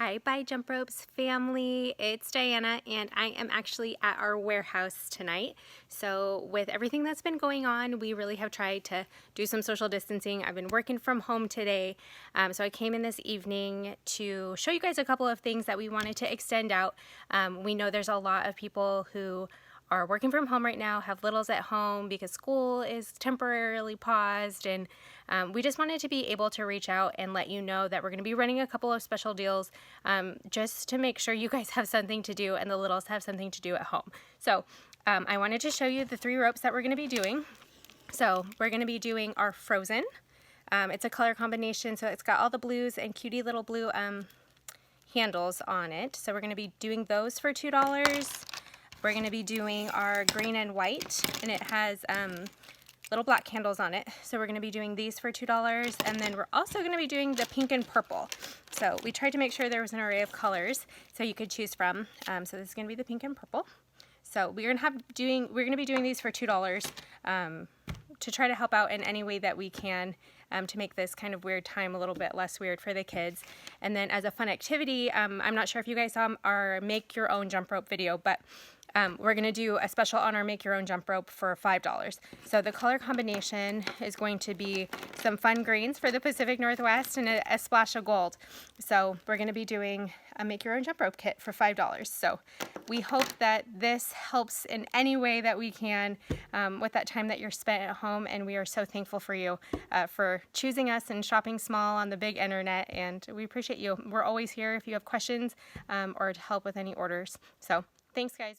Hi, Buy Jump Ropes family. It's Diana, and I am actually at our warehouse tonight. So with everything that's been going on, we really have tried to do some social distancing. I've been working from home today, so I came in this evening to show you guys a couple of things that we wanted to extend out. We know there's a lot of people who are working from home right now, have littles at home because school is temporarily paused, and we just wanted to be able to reach out and let you know that we're going to be running a couple of special deals just to make sure you guys have something to do and the littles have something to do at home. So I wanted to show you the 3 ropes that we're going to be doing. So we're going to be doing our Frozen. It's a color combination, so it's got all the blues and cutie little blue handles on it. So we're going to be doing those for $2. We're going to be doing our green and white, and it has little black handles on it. So we're going to be doing these for $2, and then we're also going to be doing the pink and purple. So we tried to make sure there was an array of colors so you could choose from. So this is going to be the pink and purple. So we're going to be doing these for $2 to try to help out in any way that we can to make this kind of weird time a little bit less weird for the kids. And then as a fun activity, I'm not sure if you guys saw our Make Your Own Jump Rope video, but we're going to do a special on our Make Your Own Jump Rope for $5. So the color combination is going to be some fun greens for the Pacific Northwest and a splash of gold. So we're going to be doing a Make Your Own Jump Rope kit for $5. So we hope that this helps in any way that we can with that time that you're spent at home, and we are so thankful for you for choosing us and shopping small on the big internet, and we appreciate you. We're always here if you have questions or to help with any orders. So thanks, guys.